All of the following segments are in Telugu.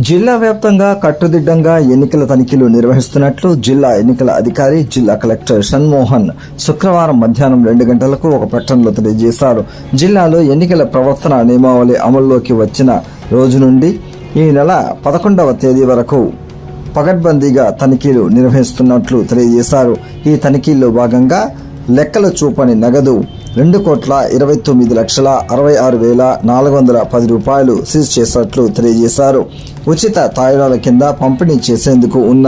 జిల్లా వ్యాప్తంగా కట్టుదిట్టంగా ఎన్నికల తనిఖీలు నిర్వహిస్తున్నట్లు జిల్లా ఎన్నికల అధికారి జిల్లా కలెక్టర్ షణ్మోహన్ శుక్రవారం మధ్యాహ్నం 2 గంటలకు ఒక ప్రకటనలో తెలియజేశారు. జిల్లాలో ఎన్నికల ప్రవర్తన నియమావళి అమల్లోకి వచ్చిన రోజు నుండి ఈ నెల 11వ తేదీ వరకు పకడ్బందీగా తనిఖీలు నిర్వహిస్తున్నట్లు తెలియజేశారు. ఈ తనిఖీల్లో భాగంగా లెక్కలు చూపని నగదు 2,29,66,410 రూపాయలు సీజ్ చేసినట్లు తెలియజేశారు. ఉచిత తాయిలాల కింద పంపిణీ చేసేందుకు ఉన్న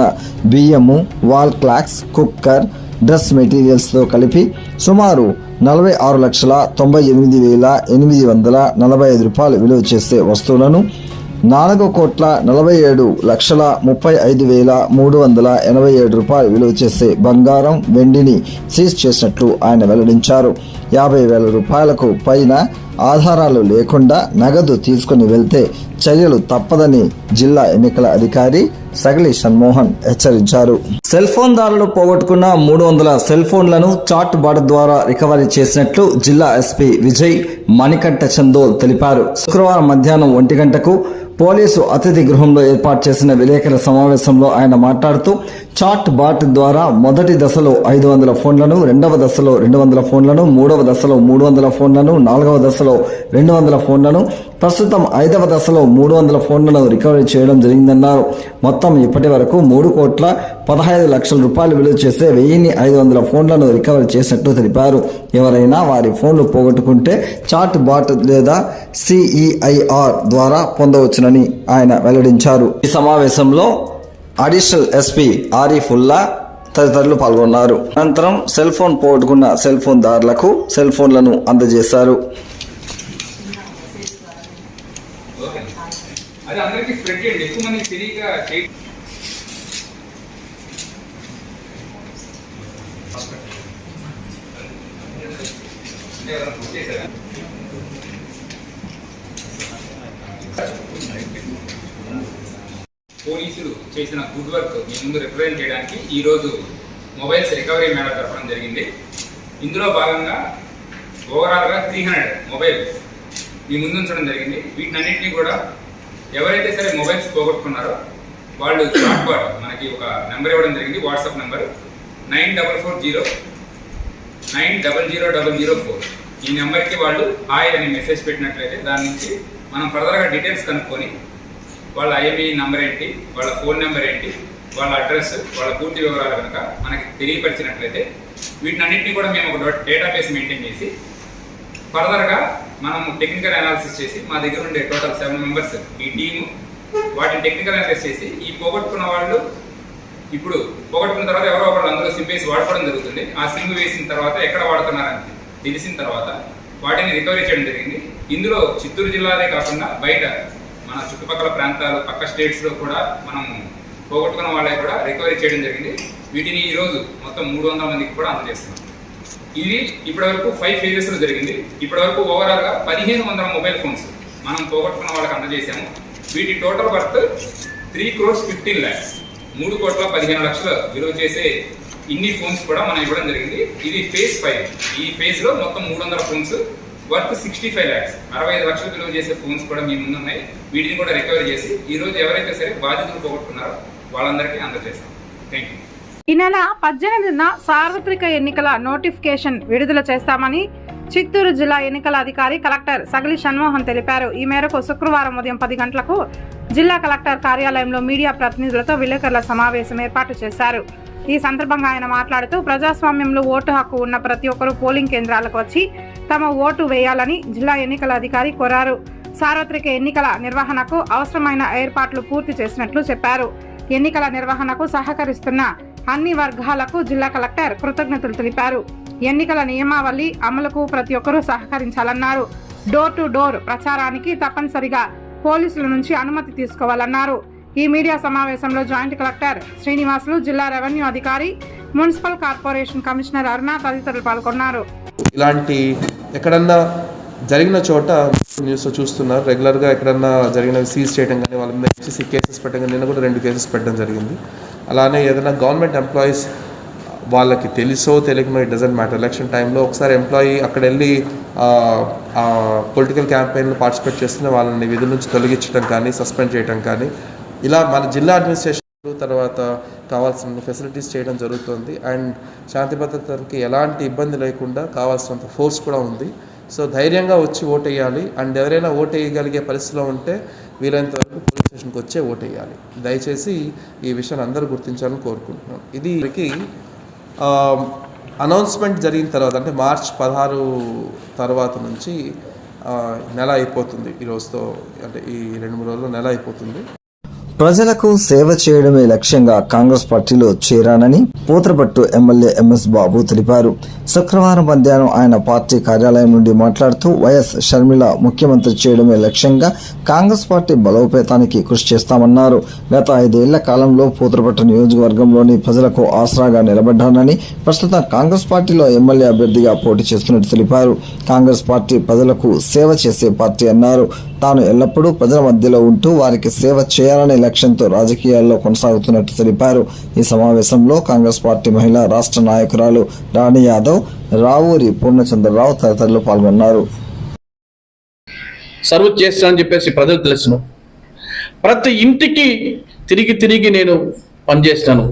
బియ్యము, వాల్ క్లాక్స్, కుక్కర్, డ్రెస్ మెటీరియల్స్తో కలిపి సుమారు 46,98,845 రూపాయలు విలువ చేసే వస్తువులను 4,47,35,387 రూపాయలు విలువ చేసే బంగారం, వెండిని సీజ్ చేసినట్లు ఆయన వెల్లడించారు. 50,000 రూపాయలకు పైన ఆధారాలు లేకుండా నగదు తీసుకుని వెళ్తే చర్యలు తప్పదని జిల్లా ఎన్నికల అధికారి సగలి షణ్మోహన్ హెచ్చరించారు. సెల్ ఫోన్ దారులు పోగొట్టుకున్న 300 సెల్ ఫోన్లను చాట్ బాట్ ద్వారా రికవరీ చేసినట్లు జిల్లా ఎస్పీ విజయ్ మణికంఠ చందోల్ తెలిపారు. శుక్రవారం మధ్యాహ్నం 1 గంటకు పోలీసు అతిథి గృహంలో ఏర్పాటు చేసిన విలేకరుల సమావేశంలో ఆయన మాట్లాడుతూ చాట్ బాట్ ద్వారా మొదటి దశలో 500 ఫోన్లను, రెండవ దశలో 200 ఫోన్లను, మూడవ దశలో 300 ఫోన్లను, నాలుగవ దశలో 200 ఫోన్లను, ప్రస్తుతం 5వ దశలో 300 ఫోన్లను రికవరీ చేయడం జరిగిందన్నారు. మొత్తం ఇప్పటి వరకు 3,15 లక్షల రూపాయలు విలువ చేసే 1,500 ఫోన్లను రికవరీ చేసినట్టు తెలిపారు. ఎవరైనా వారి ఫోన్లు పోగొట్టుకుంటే చాట్ బాట్ లేదా CEIR ద్వారా పొందవచ్చునని ఆయన వెల్లడించారు. ఈ సమావేశంలో అడిషనల్ ఎస్పీ ఆరిఫుల్లా తదితరులు పాల్గొన్నారు. అనంతరం సెల్ ఫోన్ పోగొట్టుకున్న సెల్ ఫోన్ దారులకు సెల్ ఫోన్లను అందజేశారు. అది అందరికీ స్ప్రెడ్ చేయండి, ఎక్కువ మంది తెలియక పోలీసులు చేసిన గుడ్ వర్క్ మీ ముందు రిప్రజెంట్ చేయడానికి ఈరోజు మొబైల్స్ రికవరీ మేళా జరపడం జరిగింది. ఇందులో భాగంగా ఓవరాల్గా 300 మొబైల్స్ మీ ముందు ఉంచడం జరిగింది. వీటినన్నింటినీ కూడా ఎవరైతే సరే మొబైల్స్ పోగొట్టుకున్నారో వాళ్ళు చాట్ బాట్ మనకి ఒక నెంబర్ ఇవ్వడం జరిగింది, వాట్సాప్ నెంబర్ 9440900004. ఈ నెంబర్కి వాళ్ళు హాయ్ అని మెసేజ్ పెట్టినట్లయితే దాని నుంచి మనం ఫర్దర్గా డీటెయిల్స్ కనుక్కొని వాళ్ళ IMEI నెంబర్ ఏంటి, వాళ్ళ ఫోన్ నెంబర్ ఏంటి, వాళ్ళ అడ్రస్, వాళ్ళ పూర్తి వివరాలు కనుక మనకి తెలియపరిచినట్లయితే వీటినన్నింటినీ కూడా మేము ఒక డేటాబేస్ మెయింటైన్ చేసి ఫర్దర్గా మనం టెక్నికల్ అనాలిసిస్ చేసి మా దగ్గర ఉండే టోటల్ 7 మెంబర్స్ ఈ టీము వాటిని టెక్నికల్ అనాలిసిస్ చేసి ఈ పోగొట్టుకున్న వాళ్ళు ఇప్పుడు పోగొట్టుకున్న తర్వాత ఎవరో ఒకళ్ళు అందులో సిమ్ వేసి వాడుకోవడం జరుగుతుంది. ఆ సిమ్ వేసిన తర్వాత ఎక్కడ వాడుతున్నారని తెలిసిన తర్వాత వాటిని రికవరీ చేయడం జరిగింది. ఇందులో చిత్తూరు జిల్లాదే కాకుండా బయట మన చుట్టుపక్కల ప్రాంతాలు పక్క స్టేట్స్లో కూడా మనం పోగొట్టుకున్న వాళ్ళకి కూడా రికవరీ చేయడం జరిగింది. వీటిని ఈరోజు మొత్తం 300 మందికి కూడా అందజేస్తున్నాం. ఇది ఇప్పటివరకు 5 ఫేజెస్లో జరిగింది. ఇప్పటివరకు ఓవరాల్గా 1,500 మొబైల్ ఫోన్స్ మనం పోగొట్టుకున్న వాళ్ళకి అందజేసాము. వీటి టోటల్ వర్త్ 3,15,00,000 3,15,00,000 విలువ చేసే ఇన్ని ఫోన్స్ కూడా మనం ఇవ్వడం జరిగింది. ఇది ఫేజ్ 5. ఈ ఫేజ్లో మొత్తం 300 ఫోన్స్ వర్త్ 65 lakhs 65 లక్షలు విలువ చేసే ఫోన్స్ కూడా మీ ముందు ఉన్నాయి. వీటిని కూడా రికవరీ చేసి ఈరోజు ఎవరైతే సరే బాధితులు పోగొట్టుకున్నారో వాళ్ళందరికీ అందజేస్తాం. Thank you. ఈ నెల 18న సార్వత్రిక ఎన్నికల నోటిఫికేషన్ విడుదల చేస్తామని చిత్తూరు జిల్లా ఎన్నికల అధికారి కలెక్టర్ సగలి షణ్మోహన్ తెలిపారు. ఈ మేరకు శుక్రవారం ఉదయం 10 గంటలకు జిల్లా కలెక్టర్ కార్యాలయంలో మీడియా ప్రతినిధులతో విలేకరుల సమావేశం ఏర్పాటు చేశారు. ఈ సందర్భంగా ఆయన మాట్లాడుతూ ప్రజాస్వామ్యంలో ఓటు హక్కు ఉన్న ప్రతి ఒక్కరూ పోలింగ్ కేంద్రాలకు వచ్చి తమ ఓటు వేయాలని జిల్లా ఎన్నికల అధికారి కోరారు. సార్వత్రిక ఎన్నికల నిర్వహణకు అవసరమైన ఏర్పాట్లు పూర్తి చేసినట్లు చెప్పారు. ఎన్నికల నిర్వహణకు సహకరిస్తున్న అన్ని వర్గాలకు జిల్లా కలెక్టర్ కృతజ్ఞతలు తెలిపారు. ఎన్నికల నియమావళి అమలుకు ప్రతి ఒక్కరూ సహకరించాలన్నారు. డోర్ టు డోర్ ప్రచారానికి తప్పనిసరిగా పోలీసుల నుంచి అనుమతి తీసుకోవాలన్నారు. ఈ మీడియా సమావేశంలో జాయింట్ కలెక్టర్ శ్రీనివాసులు, జిల్లా రెవెన్యూ అధికారి, మున్సిపల్ కార్పొరేషన్ కమిషనర్ అరుణ తదితరులు పాల్గొన్నారు. ఇలాంటి ఎక్కడన్నా జరిగిన చోట న్యూస్లో చూస్తున్నారు, రెగ్యులర్గా ఎక్కడన్నా జరిగిన సీజ్ చేయడం కానీ వాళ్ళ మీద HC కేసెస్ పెట్టడం కానీ నిన్న కూడా 2 కేసెస్ పెట్టడం జరిగింది. అలానే ఏదైనా గవర్నమెంట్ ఎంప్లాయీస్ వాళ్ళకి తెలుసో తెలియకనో ఇట్ డజంట్ మ్యాటర్, ఎలక్షన్ టైంలో ఒకసారి ఎంప్లాయీ అక్కడ వెళ్ళి పొలిటికల్ క్యాంపెయిన్లో పార్టిసిపేట్ చేస్తున్న వాళ్ళని విధుల నుంచి తొలగించడం కానీ సస్పెండ్ చేయడం కానీ ఇలా మన జిల్లా అడ్మినిస్ట్రేషన్ తర్వాత కావాల్సిన ఫెసిలిటీస్ చేయడం జరుగుతుంది. అండ్ శాంతి భద్రతలకి ఎలాంటి ఇబ్బంది లేకుండా కావాల్సినంత ఫోర్స్ కూడా ఉంది. సో ధైర్యంగా వచ్చి ఓటు వేయాలి. అండ్ ఎవరైనా ఓటు వేయగలిగే పరిస్థితిలో ఉంటే వీలైనంత వరకు పోలీస్ స్టేషన్కి వచ్చే ఓటు వేయాలి. దయచేసి ఈ విషయాన్ని అందరూ గుర్తించాలని కోరుకుంటున్నాను. ఇది అనౌన్స్మెంట్ జరిగిన తర్వాత అంటే మార్చ్ 16 తర్వాత నుంచి నెల అయిపోతుంది. ఈరోజుతో అంటే ఈ 2-3 రోజుల్లో నెల అయిపోతుంది. ప్రజలకు సేవ చేయడమే లక్ష్యంగా కాంగ్రెస్ పార్టీలో చేరానని పూతరపట్టు ఎమ్మెల్యే ఎంఎస్ బాబు తెలిపారు. శుక్రవారం మధ్యాహ్నం ఆయన పార్టీ కార్యాలయం నుండి మాట్లాడుతూ వైఎస్ షర్మిల ముఖ్యమంత్రి చేయడమే లక్ష్యంగా కాంగ్రెస్ పార్టీ బలోపేతానికి కృషి చేస్తామన్నారు. గత 5 ఏళ్ల కాలంలో పూతరపట్టు నియోజకవర్గంలోని ప్రజలకు ఆసరాగా నిలబడ్డానని, ప్రస్తుతం కాంగ్రెస్ పార్టీలో ఎమ్మెల్యే అభ్యర్థిగా పోటీ చేస్తున్నట్టు తెలిపారు. కాంగ్రెస్ పార్టీ ప్రజలకు సేవ చేసే పార్టీ అన్నారు. తాను ఎల్లప్పుడూ ప్రజల మధ్యలో ఉంటూ వారికి సేవ చేయాలనే లక్ష్యంతో రాజకీయాల్లో కొనసాగుతున్నట్టు తెలిపారు. ఈ సమావేశంలో కాంగ్రెస్ పార్టీ మహిళా రాష్ట్ర నాయకురాలు రాణి యాదవ్, రావూరి పూర్ణచంద్రరావు తదితరులు పాల్గొన్నారు. సర్వ్ చేస్తానని చెప్పేసి ప్రజలు తెలుసును. ప్రతి ఇంటికి తిరిగి నేను పనిచేస్తాను.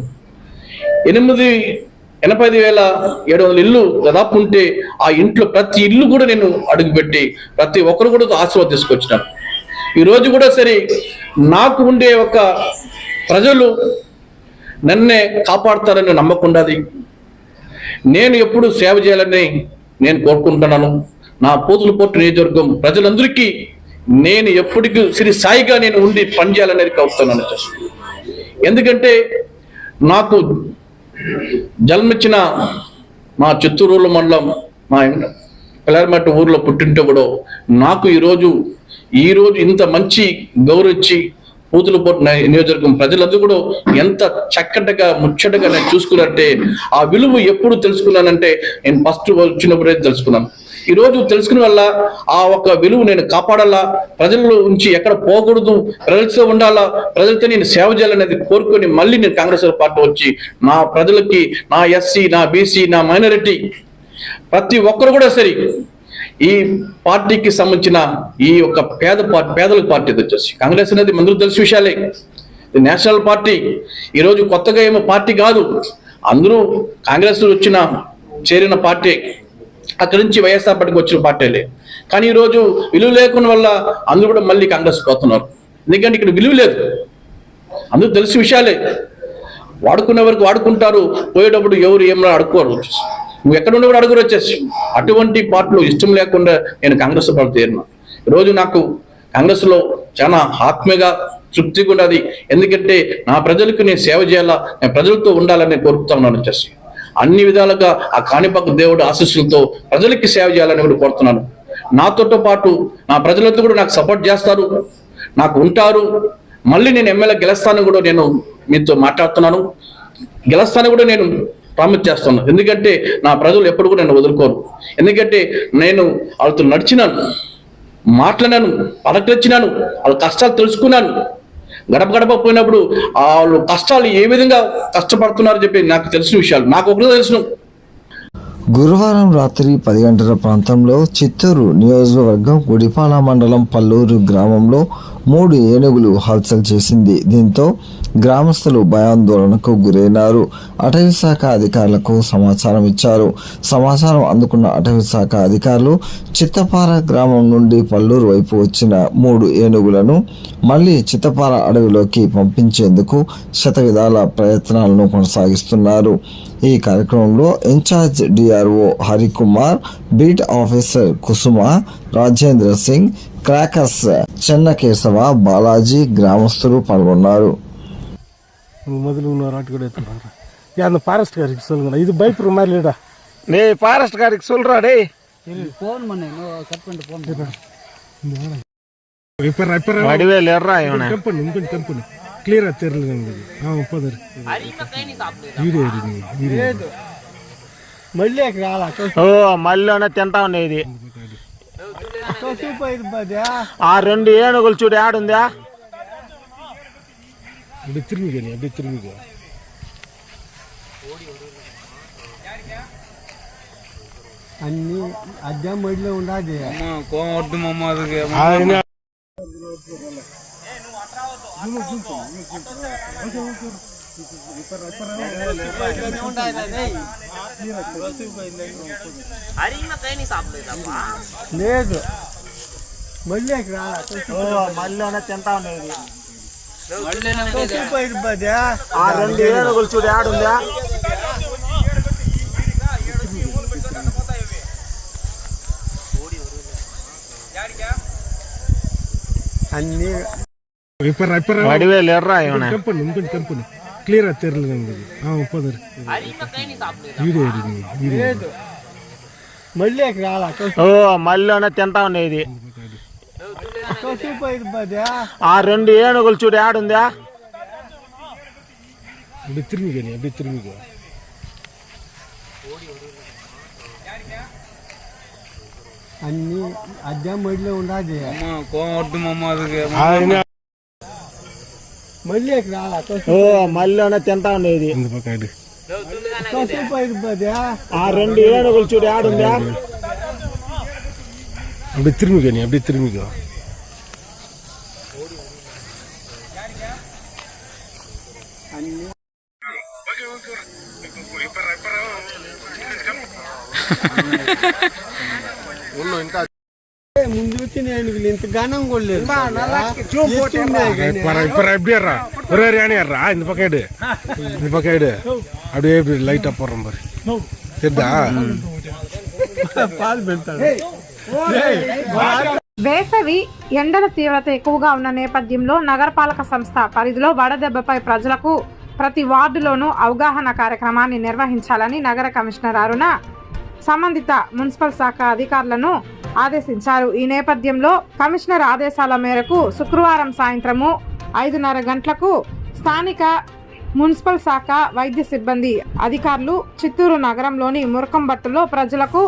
85,700 ఇల్లు దాదాపు ఉంటే ఆ ఇంట్లో ప్రతి ఇల్లు కూడా నేను అడుగుపెట్టి ప్రతి ఒక్కరు కూడా ఆశీర్వాదం తీసుకొచ్చినాను. ఈరోజు కూడా సరే నాకు ఉండే ఒక ప్రజలు నన్నే కాపాడుతారని నమ్మకం ఉన్నది. నేను ఎప్పుడు సేవ చేయాలని నేను కోరుకుంటున్నాను. నా పూతలపట్టు నియోజకవర్గం ప్రజలందరికీ నేను ఎప్పటికీ శ్రీ సాయిగా నేను ఉండి పనిచేయాలనేది కోరుతున్నాను. ఎందుకంటే నాకు జన్మించిన మా చిత్తూరు మండలం మా పిల్లరమట్టు ఊర్లో పుట్టింటే కూడా నాకు ఈరోజు ఇంత మంచి గౌరవించి పూతలపట్టు నియోజకవర్గం ప్రజలందరూ కూడా ఎంత చక్కటిగా ముచ్చటగా నేను చూసుకున్నట్టే ఆ విలువ ఎప్పుడు తెలుసుకున్నానంటే నేను ఫస్ట్ వచ్చినప్పుడే తెలుసుకున్నాను. ఈరోజు తెలుసుకున్న వల్ల ఆ ఒక విలువ నేను కాపాడాలా, ప్రజల నుంచి ఎక్కడ పోకూడదు, ప్రజలతో ఉండాలా, ప్రజలతో నేను సేవ చేయాలనేది కోరుకొని మళ్ళీ నేను కాంగ్రెస్ పార్టీ వచ్చి నా ప్రజలకి, నా ఎస్సీ, నా బీసీ, నా మైనారిటీ ప్రతి ఒక్కరు కూడా సరే ఈ పార్టీకి సంబంధించిన ఈ యొక్క పేదల పార్టీ వచ్చేసి కాంగ్రెస్ అనేది మందులు తెలిసిన విషయాలే. ఇది నేషనల్ పార్టీ. ఈరోజు కొత్తగా ఏమో పార్టీ కాదు, అందరూ కాంగ్రెస్ చేరిన పార్టీ, అక్కడి నుంచి వైఎస్ఆర్ పార్టీకి వచ్చిన పార్టీలే. కానీ ఈరోజు విలువ లేకుండా వల్ల అందరూ కూడా మళ్ళీ కాంగ్రెస్ పోతున్నారు. ఎందుకంటే ఇక్కడ విలువ లేదు, అందరూ తెలిసిన విషయాలే. వాడుకునే వరకు వాడుకుంటారు, పోయేటప్పుడు ఎవరు ఏమన్నా అడుక్కోరు. నువ్వు ఎక్కడ ఉండే కూడా అడుగురు వచ్చేసి. అటువంటి పార్టీలో ఇష్టం లేకుండా నేను కాంగ్రెస్ పార్టీ చేరిన. ఈరోజు నాకు కాంగ్రెస్లో చాలా ఆత్మీయంగా తృప్తిగా ఉన్నది. ఎందుకంటే నా ప్రజలకు నేను సేవ చేయాలా, నేను ప్రజలతో ఉండాలని కోరుకుతా ఉన్నాను వచ్చేసి. అన్ని విధాలుగా ఆ కాణిపాక దేవుడు ఆశీస్సులతో ప్రజలకి సేవ చేయాలని కూడా కోరుతున్నాను. నాతో పాటు నా ప్రజలతో కూడా నాకు సపోర్ట్ చేస్తారు, నాకు ఉంటారు. మళ్ళీ నేను ఎమ్మెల్యే గెలుస్తాను కూడా నేను మీతో మాట్లాడుతున్నాను. గెలుస్తాను కూడా నేను ప్రామిస్ చేస్తున్నాను. ఎందుకంటే నా ప్రజలు ఎప్పుడు కూడా నన్ను వదులుకోరు. ఎందుకంటే నేను వాళ్ళతో నడిచినాను, మాట్లాడాను, పలకరించినాను, వాళ్ళ కష్టాలు తెలుసుకున్నాను. గడప పోయినప్పుడు వాళ్ళు కష్టాలు ఏ విధంగా కష్టపడుతున్నారో చెప్పి నాకు తెలిసిన విషయాలు నాకు ఒకటే తెలుసు. గురువారం రాత్రి 10 గంటల ప్రాంతంలో చిత్తూరు నియోజకవర్గం గుడిపాల మండలం పల్లూరు గ్రామంలో 3 ఏనుగులు హల్చల్ చేసింది. దీంతో గ్రామస్తులు భయాందోళనకు గురైనారు. అటవీ శాఖ అధికారులకు సమాచారం ఇచ్చారు. సమాచారం అందుకున్న అటవీ శాఖ అధికారులు చిత్తపార గ్రామం నుండి పల్లూరు వైపు వచ్చిన 3 ఏనుగులను మళ్లీ చిత్తపార అడవిలోకి పంపించేందుకు శతవిధాల ప్రయత్నాలను కొనసాగిస్తున్నారు. ఈ కార్యక్రమంలో incharge DRO Harikumar, beat officer Kusuma, Rajendra Singh, crackers Chennakesava, Balaji, గ్రామస్తులు పాల్గొన్నారు. ஃபாரஸ்ட் காருக்கு சொல்லுங்க, இது பயப்படுற மாதிரி இல்லடா. நீ ஃபாரஸ்ட் காருக்கு சொல்றா டேய். ஃபோன் பண்ணு, கட் பண்ணிட்டு ஃபோன் பண்ணு. இப்ப வடிவேல் ஏறா இவனே. கம்பெனி கிளியரா தெரியல உங்களுக்கு. போதர் వీడియో వీడియో మళ్ళీ రాలా. ఓ మళ్ళీనే తింటా ఉన్నాయి. ఇది ఆ 2 ఏనుగులు చూడు ఆడుందా. அப்படி திரும்பிக்க అన్ని అద్దె మడిలో ఉండాది. కోమొద్దు మమ్మ లేదు మళ్ళీ మళ్ళీ తింటా ఉండేది ఆ 2 ఏనుగులు చూడు ఆడుందా అన్ని వడివేలు ఎర్రా కంపెనీ క్లియర్ మళ్ళీ మళ్ళీ తింటా ఉండేది ఆ 2 ఏనుగులు చూడు ఆడుందా తిరిగి అన్ని అద్దె మడిలో ఉండదు మళ్ళీ మళ్ళీ తింటా ఉండేది ఆ 2 ఏనుగులు చూడు ఆడుందా తిరిగి ముందు వచ్చిన ఏనుగులు ఇంత ఘనం కొడలేదు இந்த பக்கம் அப்படியே லைட்டா போடுறோம் பாரு தெரியுதா పాలు పెడతాడు వేసవి ఎండల తీవ్రత ఎక్కువగా ఉన్న నేపథ్యంలో నగరపాలక సంస్థ పరిధిలో వడదెబ్బపై ప్రజలకు ప్రతి వార్డులోనూ అవగాహన కార్యక్రమాన్ని నిర్వహించాలని నగర కమిషనర్ అరుణ సంబంధిత మున్సిపల్ శాఖ అధికారులను ఆదేశించారు. ఈ నేపథ్యంలో కమిషనర్ ఆదేశాల మేరకు శుక్రవారం సాయంత్రము 5:30 గంటలకు స్థానిక మున్సిపల్ శాఖ వైద్య సిబ్బంది అధికారులు చిత్తూరు నగరంలోని మురకంబట్టులో ప్రజలకు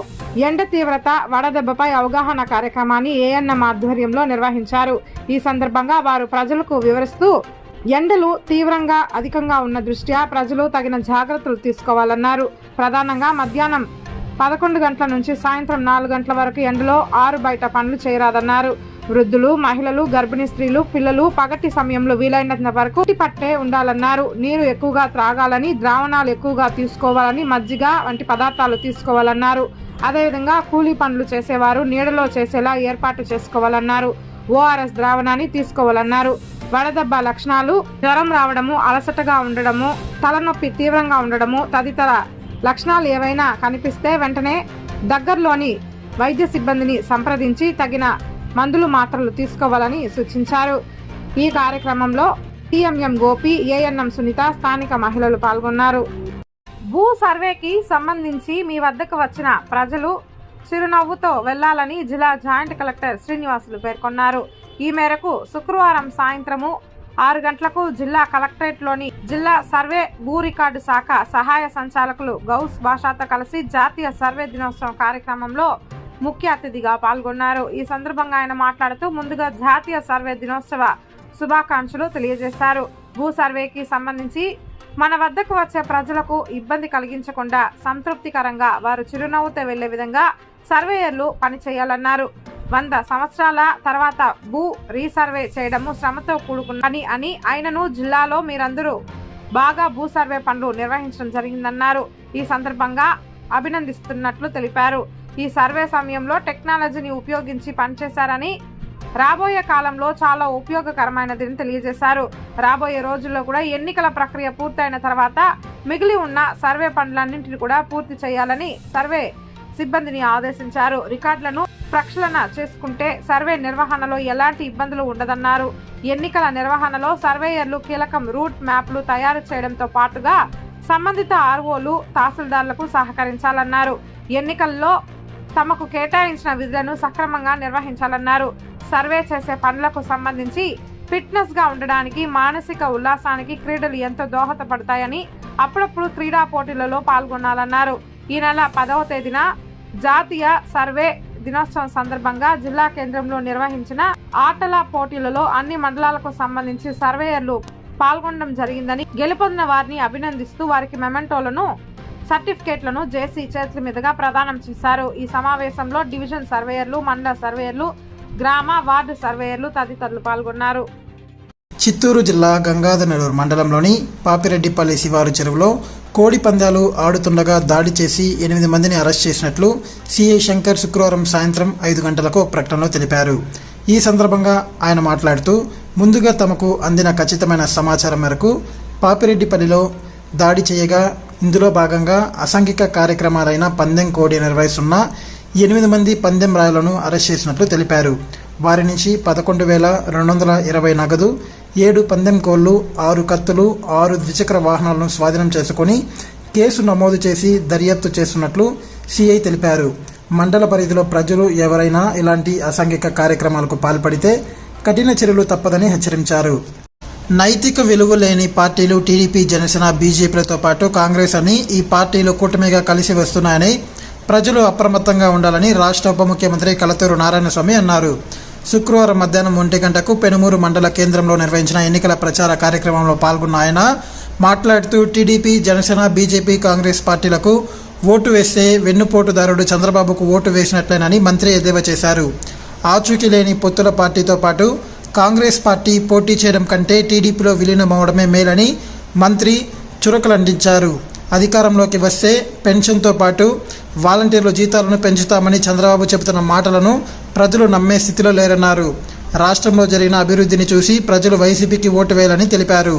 ఎండ తీవ్రత వడదెబ్బపై అవగాహన కార్యక్రమాన్ని ఏఎన్ఎం ఆధ్వర్యంలో నిర్వహించారు. ఈ సందర్భంగా వారు ప్రజలకు వివరిస్తూ ఎండలు తీవ్రంగా అధికంగా ఉన్న దృష్ట్యా ప్రజలు తగిన జాగ్రత్తలు తీసుకోవాలన్నారు. ప్రధానంగా మధ్యాహ్నం 11 గంటల నుంచి సాయంత్రం 4 గంటల వరకు ఎండలో బయట పనులు చేయరాదన్నారు. వృద్ధులు, మహిళలు, గర్భిణీ స్త్రీలు, పిల్లలు పగటి సమయంలో వీలైనంత వరకు పట్టే ఉండాలన్నారు. నీరు ఎక్కువగా త్రాగాలని, ద్రావణాలు ఎక్కువగా తీసుకోవాలని, మజ్జిగ వంటి పదార్థాలు తీసుకోవాలన్నారు. అదేవిధంగా కూలీ పనులు చేసేవారు నీడలో చేసేలా ఏర్పాటు చేసుకోవాలన్నారు. ఓఆర్ఎస్ ద్రావణాన్ని తీసుకోవాలన్నారు. వడదెబ్బ లక్షణాలు జ్వరం రావడము, అలసటగా ఉండడము, తలనొప్పి తీవ్రంగా ఉండడము తదితర లక్షణాలు ఏవైనా కనిపిస్తే వెంటనే దగ్గరలోని వైద్య సిబ్బందిని సంప్రదించి తగిన మందులు మాత్రలు తీసుకోవాలని సూచించారు. ఈ కార్యక్రమంలో టీఎంఎం గోపి, ఏఎన్ఎం సునీత, స్థానిక మహిళలు పాల్గొన్నారు. భూ సర్వేకి సంబంధించి మీ వద్దకు వచ్చిన ప్రజలు చిరునవ్వుతో వెళ్లాలని జిల్లా జాయింట్ కలెక్టర్ శ్రీనివాసులు పేర్కొన్నారు. ఈ మేరకు శుక్రవారం సాయంత్రము 6 గంటలకు జిల్లా కలెక్టరేట్లోని జిల్లా సర్వే భూ రికార్డు శాఖ సహాయ సంచాలకులు గౌస్ భాషాతో కలిసి జాతీయ సర్వే దినోత్సవం కార్యక్రమంలో ముఖ్య అతిథిగా పాల్గొన్నారు. ఈ సందర్భంగా ఆయన మాట్లాడుతూ ముందుగా జాతీయ సర్వే దినోత్సవ శుభాకాంక్షలు తెలియజేశారు. భూ సర్వేకి సంబంధించి మన వద్దకు వచ్చే ప్రజలకు ఇబ్బంది కలిగించకుండా సంతృప్తికరంగా వారు చిరునవ్వుతో వెళ్లే విధంగా సర్వేయర్లు పనిచేయాలన్నారు. 100 సంవత్సరాల తర్వాత భూ రీసర్వే చేయడము శ్రమతో కూడుకున్న పని అని అయినను జిల్లాలో మీరందరూ బాగా భూ సర్వే పనులు నిర్వహించడం జరిగిందన్నారు. ఈ సందర్భంగా అభినందిస్తున్నట్లు తెలిపారు. ఈ సర్వే సమయంలో టెక్నాలజీని ఉపయోగించి పనిచేశారని, రాబోయే కాలంలో చాలా ఉపయోగకరమైనదని తెలియజేశారు. రాబోయే రోజుల్లో కూడా ఎన్నికల ప్రక్రియ పూర్తయిన తర్వాత మిగిలి ఉన్న సర్వే పనులన్నింటినీ కూడా పూర్తి చేయాలని సర్వే సిబ్బందిని ఆదేశించారు. రికార్డులను ప్రక్షాళన చేసుకుంటే సర్వే నిర్వహణలో ఎలాంటి ఇబ్బందులు ఉండదన్నారు. ఎన్నికల నిర్వహణలో సర్వేయర్లు కీలకం రూట్ మ్యాప్లు తయారు చేయడంతో పాటుగా సంబంధిత ఆర్ఓలు, తహసీల్దార్లకు సహకరించాలన్నారు. ఎన్నికల్లో తమకు కేటాయించిన విధులను సక్రమంగా నిర్వహించాలన్నారు. సర్వే చేసే పనులకు సంబంధించి ఫిట్నెస్ గా ఉండడానికి, మానసిక ఉల్లాసానికి క్రీడలు ఎంతో దోహదపడతాయని, అప్పుడప్పుడు క్రీడా పోటీలలో పాల్గొనాలన్నారు. ఈ నెల 10వ తేదీన జాతీయ సర్వే దినోత్సవం సందర్భంగా జిల్లా కేంద్రంలో నిర్వహించిన ఆటల పోటీలలో అన్ని మండలాలకు సంబంధించి సర్వేయర్లు పాల్గొనడం జరిగిందని, గెలుపొందిన వారిని అభినందిస్తూ వారికి మెమెంటోలను, సర్టిఫికేట్లను జేసీ చేతుల మీదుగా ప్రదానం చేశారు. ఈ సమావేశంలో డివిజన్ సర్వేయర్లు, మండల సర్వేయర్లు, గ్రామ వార్డు సర్వేయర్లు తదితరులు పాల్గొన్నారు. చిత్తూరు జిల్లా గంగాధరనెల్లూరు మండలంలోని పాపిరెడ్డిపల్లి శివారు చెరువులో కోడి పందాలు ఆడుతుండగా దాడి చేసి 8 మందిని అరెస్ట్ చేసినట్లు సిఐ శంకర్ శుక్రవారం సాయంత్రం 5 గంటలకు ప్రకటనలో తెలిపారు. ఈ సందర్భంగా ఆయన మాట్లాడుతూ, ముందుగా తమకు అందిన ఖచ్చితమైన సమాచారం మేరకు పాపిరెడ్డిపల్లిలో దాడి చేయగా ఇందులో భాగంగా అసాంఘిక కార్యక్రమాలైన పందెం కోడి నిర్వహిస్తున్న 8 మంది పందెం రాయులను అరెస్ట్ చేసినట్లు తెలిపారు. వారి నుంచి 11,220 నగదు, 7 పందెం కోళ్లు, 6 కత్తులు, 6 ద్విచక్ర వాహనాలను స్వాధీనం చేసుకుని కేసు నమోదు చేసి దర్యాప్తు చేస్తున్నట్లు సిఐ తెలిపారు. మండల పరిధిలో ప్రజలు ఎవరైనా ఇలాంటి అసాంఘిక కార్యక్రమాలకు పాల్పడితే కఠిన చర్యలు తప్పదని హెచ్చరించారు. నైతిక విలువ లేని పార్టీలు టీడీపీ, జనసేన, బీజేపీలతో పాటు కాంగ్రెస్ అని ఈ పార్టీలు కూటమిగా కలిసి వస్తున్నాయని ప్రజలు అప్రమత్తంగా ఉండాలని రాష్ట్ర ఉప ముఖ్యమంత్రి కలతూరు నారాయణస్వామి అన్నారు. శుక్రవారం మధ్యాహ్నం 1 గంటకు పెనుమూరు మండల కేంద్రంలో నిర్వహించిన ఎన్నికల ప్రచార కార్యక్రమంలో పాల్గొన్న ఆయన మాట్లాడుతూ, టీడీపీ, జనసేన, బీజేపీ, కాంగ్రెస్ పార్టీలకు ఓటు వేస్తే వెన్నుపోటుదారుడు చంద్రబాబుకు ఓటు వేసినట్లేనని మంత్రి ఎద్దేవా చేశారు. ఆచూకీ లేని పొత్తుల పార్టీతో పాటు కాంగ్రెస్ పార్టీ పోటీ చేయడం కంటే టీడీపీలో విలీనమవడమే మేలని మంత్రి చురకలంటించారు. అధికారంలోకి వస్తే పెన్షన్తో పాటు వాలంటీర్ల జీతాలను పెంచుతామని చంద్రబాబు చెబుతున్న మాటలను ప్రజలు నమ్మే స్థితిలో లేరన్నారు. రాష్ట్రంలో జరిగిన అభివృద్ధిని చూసి ప్రజలు వైసీపీకి ఓటు వేయాలని తెలిపారు.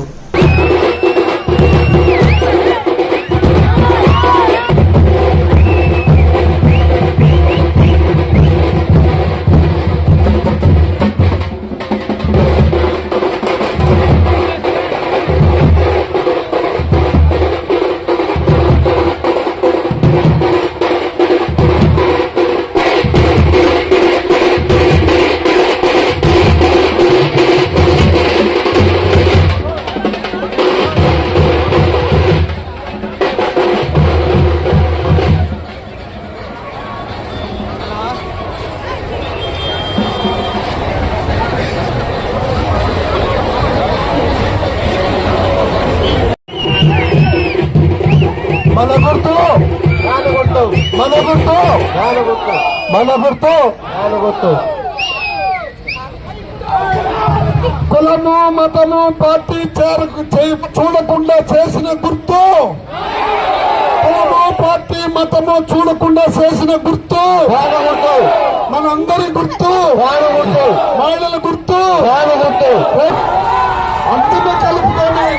కులము, మతము, పార్టీ చూడకుండా చేసిన గుర్తు. కులము, పార్టీ, మతము చూడకుండా చేసిన గుర్తు మనందరి గుర్తు, మహిళల గుర్తు. అంతిమ కలుపుకొని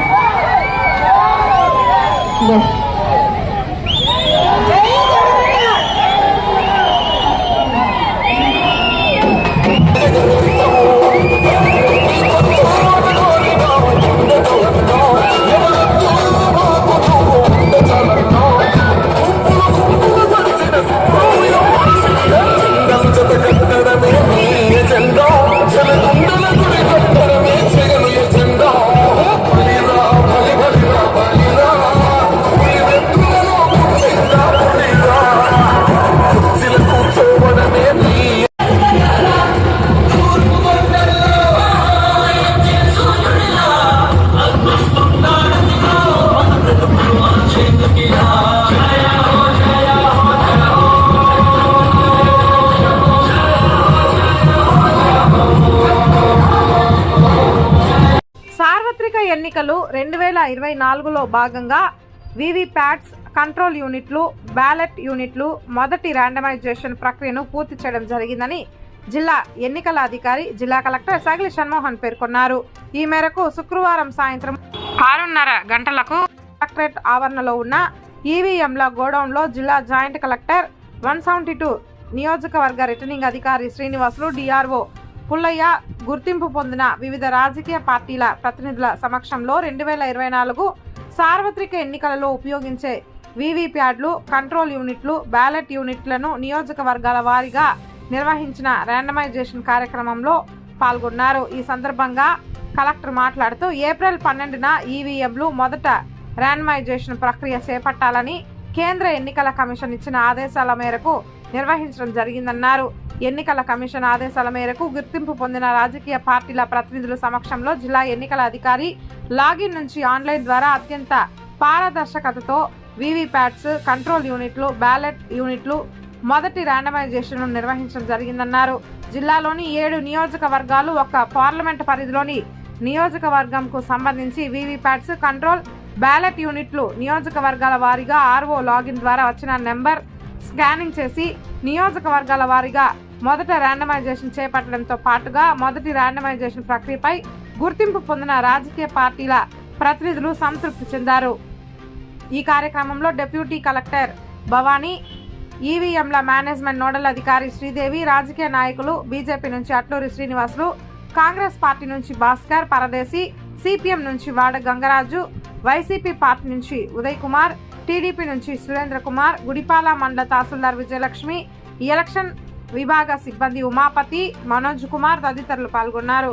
ఎన్నికలు 2024లో భాగంగా వీవీప్యాట్స్, కంట్రోల్ యూనిట్లు, బ్యాలెట్ యూనిట్లు మొదటి ర్యాండమైజేషన్ ప్రక్రియను పూర్తి చేయడం జరిగిందని జిల్లా ఎన్నికల అధికారి, జిల్లా కలెక్టర్ సగిలి షణ్మోహన్ పేర్కొన్నారు. ఈ మేరకు శుక్రవారం సాయంత్రం 6:30 గంటలకు కలెక్టరేట్ ఆవరణలో ఉన్న ఈవీఎంల గోడౌన్లో జిల్లా జాయింట్ కలెక్టర్ 172 నియోజకవర్గ రిటర్నింగ్ అధికారి శ్రీనివాసులు, డిఆర్ఓ పుల్లయ్య, గుర్తింపు పొందిన వివిధ రాజకీయ పార్టీల ప్రతినిధుల సమక్షంలో 2024 సార్వత్రిక ఎన్నికలలో ఉపయోగించే వీవీప్యాడ్లు, కంట్రోల్ యూనిట్లు, బ్యాలెట్ యూనిట్లను నియోజకవర్గాల వారీగా నిర్వహించిన ర్యాండమైజేషన్ కార్యక్రమంలో పాల్గొన్నారు. ఈ సందర్భంగా కలెక్టర్ మాట్లాడుతూ, ఏప్రిల్ 12న ఈవీఎంలు మొదట ర్యాండమైజేషన్ ప్రక్రియ చేపట్టాలని కేంద్ర ఎన్నికల కమిషన్ ఇచ్చిన ఆదేశాల మేరకు నిర్వహించడం జరిగిందన్నారు. ఎన్నికల కమిషన్ ఆదేశాల మేరకు గుర్తింపు పొందిన రాజకీయ పార్టీల ప్రతినిధుల సమక్షంలో జిల్లా ఎన్నికల అధికారి లాగిన్ నుంచి ఆన్లైన్ ద్వారా అత్యంత పారదర్శకతతో వీవీప్యాట్స్, కంట్రోల్ యూనిట్లు, బ్యాలెట్ యూనిట్లు మొదటి ర్యాండమైజేషన్ నిర్వహించడం జరిగిందన్నారు. జిల్లాలోని 7 నియోజకవర్గాలు, 1 పార్లమెంట్ పరిధిలోని నియోజకవర్గంకు సంబంధించి వీవీప్యాట్స్, కంట్రోల్ బ్యాలెట్ యూనిట్లు నియోజకవర్గాల వారీగా ఆర్ఓ లాగిన్ ద్వారా వచ్చిన నెంబర్ స్కానింగ్ చేసి నియోజకవర్గాల వారీగా మొదట ర్యాండమైజేషన్ చేపట్టడంతో పాటుగా మొదటి ర్యాండమైజేషన్ ప్రక్రియపై గుర్తింపు పొందిన రాజకీయ పార్టీల ప్రతినిధులు సంతృప్తి చెందారు. ఈ కార్యక్రమంలో డిప్యూటీ కలెక్టర్ భవానీ, ఈవీఎంల మేనేజ్మెంట్ నోడల్ అధికారి శ్రీదేవి, రాజకీయ నాయకులు బీజేపీ నుంచి అట్లూరి శ్రీనివాసులు, కాంగ్రెస్ పార్టీ నుంచి భాస్కర్ పరదేశి, సిపిఎం నుంచి వాడ గంగరాజు, వైసీపీ పార్టీ నుంచి ఉదయ్ కుమార్, టీడీపీ నుంచి సురేంద్ర కుమార్, గుడిపాల మండల తహసీల్దార్ విజయలక్ష్మి, ఎలక్షన్ విభాగ సిబ్బంది ఉమాపతి, మనోజ్ కుమార్ తదితరులు పాల్గొన్నారు.